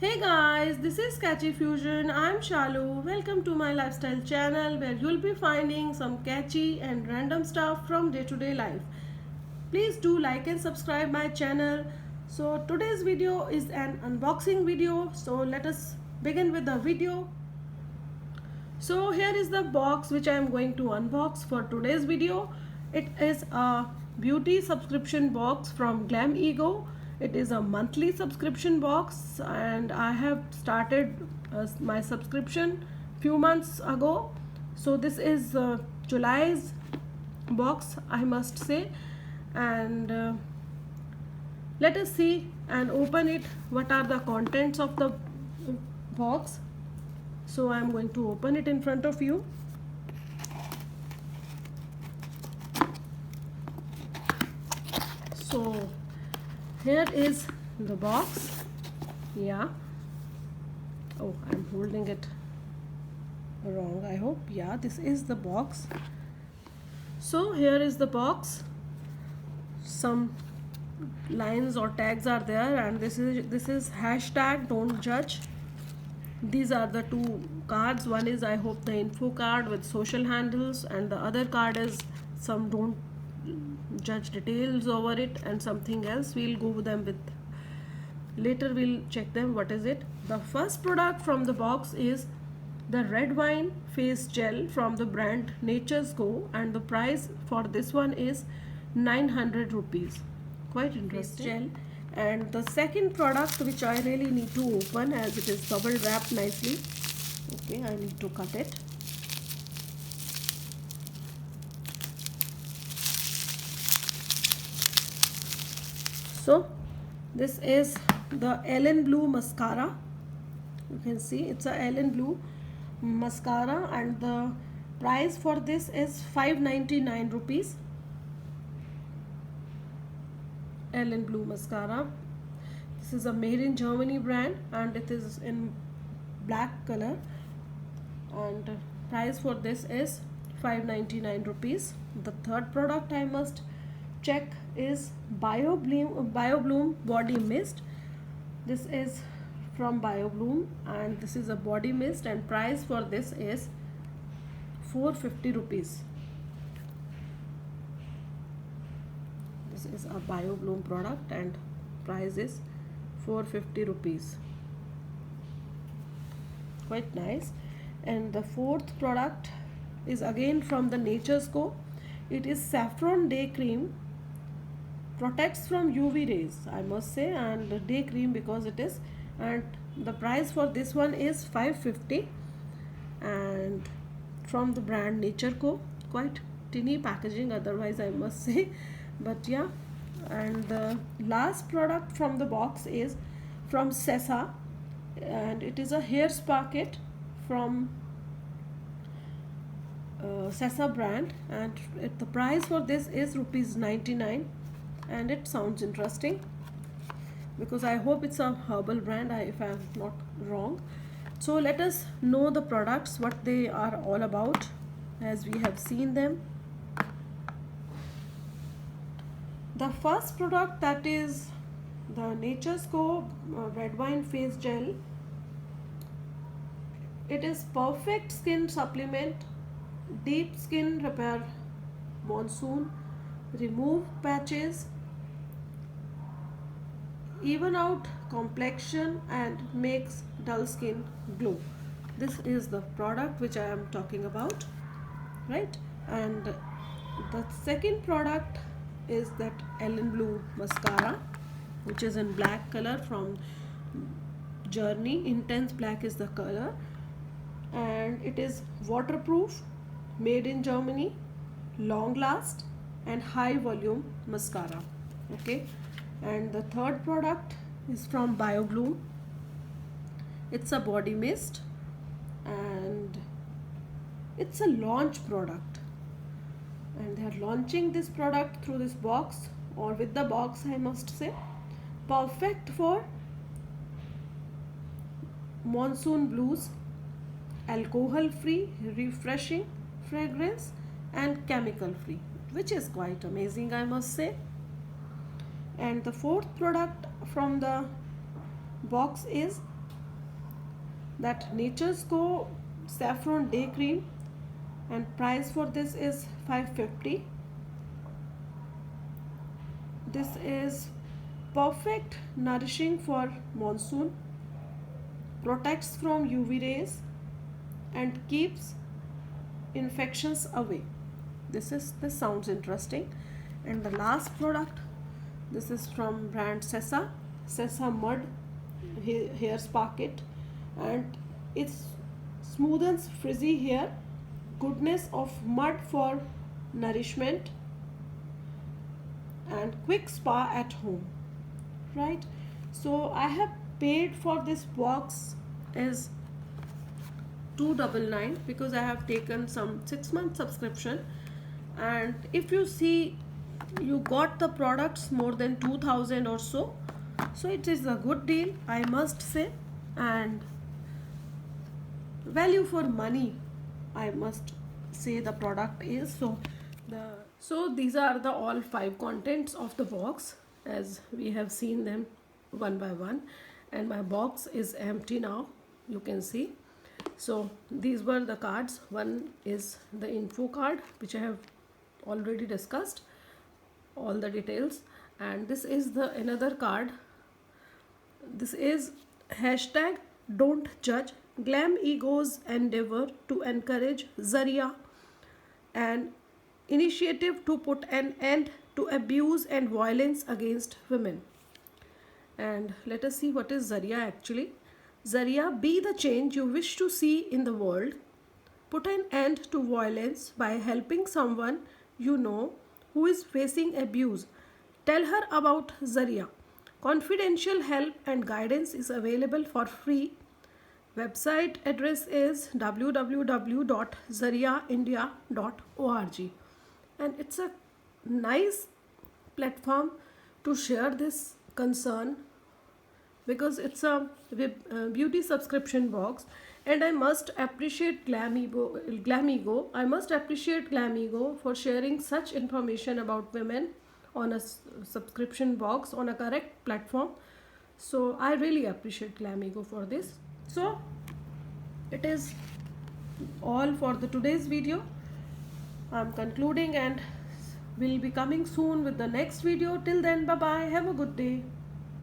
Hey guys, this is Catchy Fusion. I'm Shalu. Welcome to my lifestyle channel where you'll be finding some catchy and random stuff from day-to-day life. Please do like and subscribe my channel. So today's video is an unboxing video. So let us begin with the video. So here is the box which I am going to unbox for today's video. It is a beauty subscription box from GLAMEGO. It is a monthly subscription box and I have started my subscription few months ago. So this is July's box, I must say, and let us see and open it. What are the contents of the box? So I am going to open it in front of you. So here is the box. Yeah. Oh, I'm holding it wrong, I hope. Yeah, this is the box. So here is the box. Some lines or tags are there, and this is hashtag don't judge. These are the two cards. One is, I hope, the info card with social handles, and the other card is some don't judge details over it and something else. We'll go with them with later. We'll check them. What is it? The first product from the box is the red wine face gel from the brand Nature's Go, and the price for this one is 900 rupees. Quite interesting. Gel. And the second product, which I really need to open as it is bubble wrapped nicely. Okay, I need to cut it. So this is the Elenblu Mascara. You can see it's a Elenblu Mascara, and the price for this is 599 rupees. Elenblu Mascara. This is a made in Germany brand and it is in black color, and price for this is 599 rupees. The third product I must check is Biobloom body mist. This is from Biobloom and this is a body mist, and price for this is 450 rupees. This is a Biobloom product and price is 450 rupees. Quite nice. And the fourth product is again from the Nature's Go. It is Saffron Day Cream. Protects from UV rays, I must say, and the day cream because it is, and the price for this one is 550, and from the brand Nature Co. Quite tinny packaging otherwise, I must say, but yeah. And the last product from the box is from Sesa, and it is a hair spa kit from Sesa brand, and the price for this is rupees 99, and it sounds interesting because I hope it's a herbal brand, if I'm not wrong. So let us know the products, what they are all about, as we have seen them. The first product, that is the Nature's Go red wine face gel. It is perfect skin supplement, deep skin repair, monsoon, remove patches, even out complexion, and makes dull skin glow. This is the product which I am talking about, right? And the second product is that Elenblu Mascara, which is in black color from Journey. Intense black is the color, and it is waterproof, made in Germany, long last, and high volume mascara. Okay. And the third product is from Biobloom. It's a body mist and it's a launch product, and they are launching this product through this box, or with the box, I must say. Perfect for monsoon blues, alcohol free, refreshing fragrance, and chemical free, which is quite amazing, I must say. And the fourth product from the box is that Nature's Go Saffron Day Cream, and price for this is 550. This is perfect nourishing for monsoon, protects from UV rays and keeps infections away. This sounds interesting. And the last product, this is from brand Sesa Mud Hair Spa Kit, and it smoothens frizzy hair, goodness of mud for nourishment, and quick spa at home, right? So I have paid for this box is 299 because I have taken some 6-month subscription, and if you see, you got the products more than 2000 or so, so it is a good deal, I must say, and value for money, I must say the product is. So these are the all 5 contents of the box, as we have seen them one by one, and my box is empty now, you can see. So these were the cards. One is the info card, which I have already discussed all the details, and this is the another card. This is hashtag don't judge GLAMEGO's endeavor to encourage Zaria, an initiative to put an end to abuse and violence against women. And let us see what is Zaria actually. Zaria, be the change you wish to see in the world. Put an end to violence by helping someone you know who is facing abuse. Tell her about Zaria. Confidential help and guidance is available for free. Website address is www.zariaindia.org, and it's a nice platform to share this concern because it's a beauty subscription box, and I must appreciate GLAMEGO. I must appreciate GLAMEGO for sharing such information about women on a subscription box on a correct platform. So I really appreciate GLAMEGO for this. So it is all for the today's video. I'm concluding and will be coming soon with the next video. Till then, bye bye, have a good day.